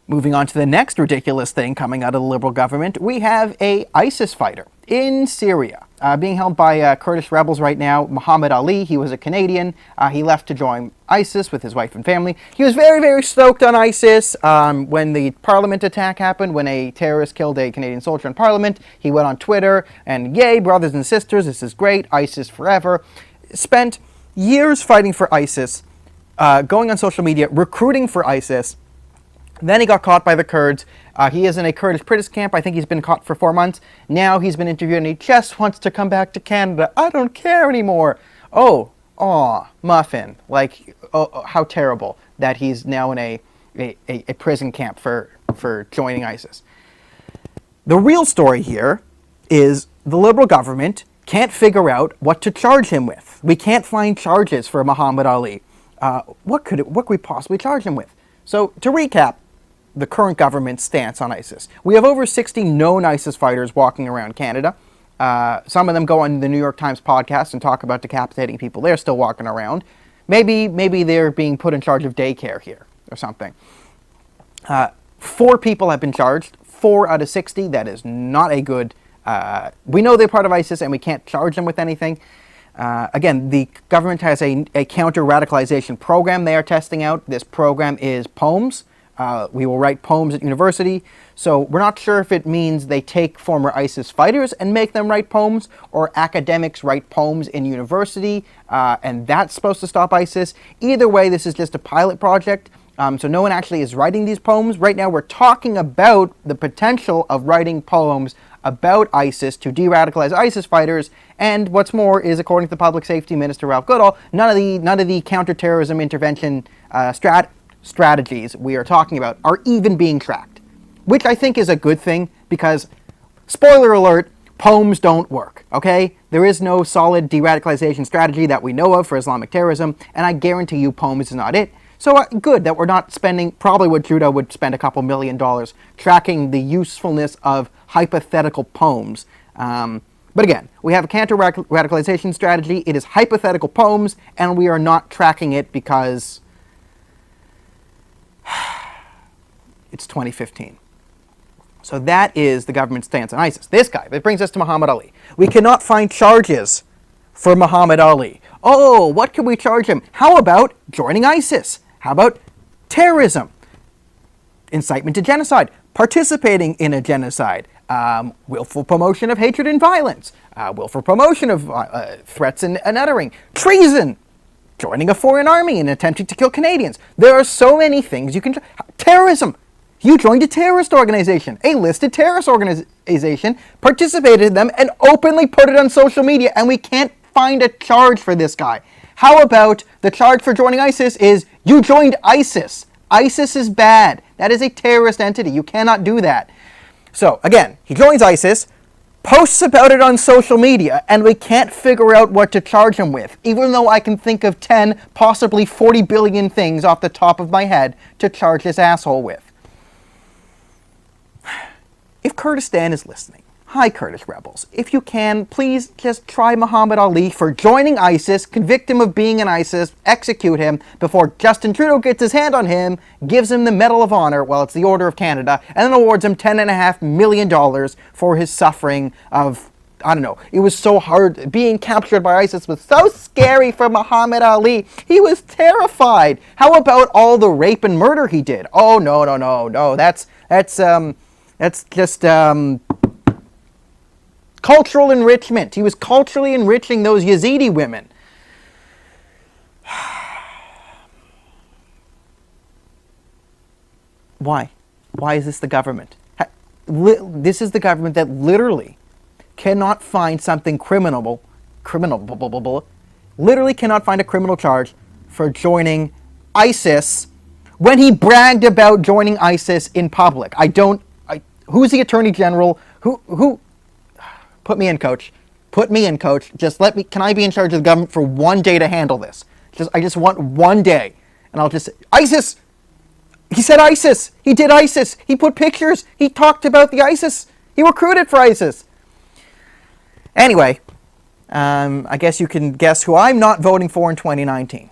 Moving on to the next ridiculous thing coming out of the Liberal government, we have a ISIS fighter in Syria, being held by Kurdish rebels right now. Muhammad Ali, he was a Canadian. He left to join ISIS with his wife and family. He was very, very stoked on ISIS. When the Parliament attack happened, when a terrorist killed a Canadian soldier in Parliament, he went on Twitter and, yay, brothers and sisters, this is great, ISIS forever. Spent years fighting for ISIS, going on social media, recruiting for ISIS. Then he got caught by the Kurds. He is in a Kurdish prison camp. I think he's been caught for 4 months. Now he's been interviewed and he just wants to come back to Canada. I don't care anymore. Oh, muffin. Like, oh, how terrible that he's now in a prison camp for joining ISIS. The real story here is the Liberal government can't figure out what to charge him with. We can't find charges for Muhammad Ali. What could we possibly charge him with? So, to recap, the current government's stance on ISIS. We have over 60 known ISIS fighters walking around Canada. Some of them go on the New York Times podcast and talk about decapitating people. They're still walking around. Maybe they're being put in charge of daycare here or something. 4 people have been charged. 4 out of 60. That is not a good... we know they're part of ISIS and we can't charge them with anything. Again, the government has a counter-radicalization program they are testing out. This program is poems. We will write poems at university. So we're not sure if it means they take former ISIS fighters and make them write poems, or academics write poems in university, and that's supposed to stop ISIS. Either way, this is just a pilot project. So no one actually is writing these poems. Right now we're talking about the potential of writing poems about ISIS to de-radicalize ISIS fighters, and what's more is, according to the Public Safety Minister Ralph Goodall, none of the counter-terrorism intervention strategies we are talking about are even being tracked, which I think is a good thing because, spoiler alert, poems don't work, okay? There is no solid de-radicalization strategy that we know of for Islamic terrorism, and I guarantee you poems is not it. So good that we're not spending probably what Trudeau would spend a couple $1 million tracking the usefulness of hypothetical poems. But again, we have a counter-radicalization strategy. It is hypothetical poems, and we are not tracking it because it's 2015. So that is the government's stance on ISIS. This guy, that brings us to Muhammad Ali. We cannot find charges for Muhammad Ali. Oh, what can we charge him? How about joining ISIS? How about terrorism? Incitement to genocide. Participating in a genocide. Willful promotion of hatred and violence. Willful promotion of threats and uttering. Treason. Joining a foreign army and attempting to kill Canadians. There are so many things you can... Terrorism. You joined a terrorist organization, a listed terrorist organization, participated in them, and openly put it on social media, and we can't find a charge for this guy. How about the charge for joining ISIS is you joined ISIS. ISIS is bad. That is a terrorist entity. You cannot do that. So, again, he joins ISIS, posts about it on social media, and we can't figure out what to charge him with, even though I can think of 10, possibly 40 billion things off the top of my head to charge this asshole with. If Kurdistan is listening, hi Kurdish rebels, if you can, please just try Muhammad Ali for joining ISIS, convict him of being in ISIS, execute him before Justin Trudeau gets his hand on him, gives him the Medal of Honor, well, it's the Order of Canada, and then awards him $10.5 million for his suffering of, I don't know, it was so hard. Being captured by ISIS was so scary for Muhammad Ali. He was terrified. How about all the rape and murder he did? Oh, no, that's just cultural enrichment. He was culturally enriching those Yazidi women. Why? Why is this the government? This is the government that literally cannot find something literally cannot find a criminal charge for joining ISIS when he bragged about joining ISIS in public. Who's the Attorney General? Who? Put me in, coach. Put me in, coach. Just can I be in charge of the government for one day to handle this? I just want one day. And I'll just say, ISIS! He said ISIS! He did ISIS! He put pictures! He talked about the ISIS! He recruited for ISIS! Anyway, I guess you can guess who I'm not voting for in 2019.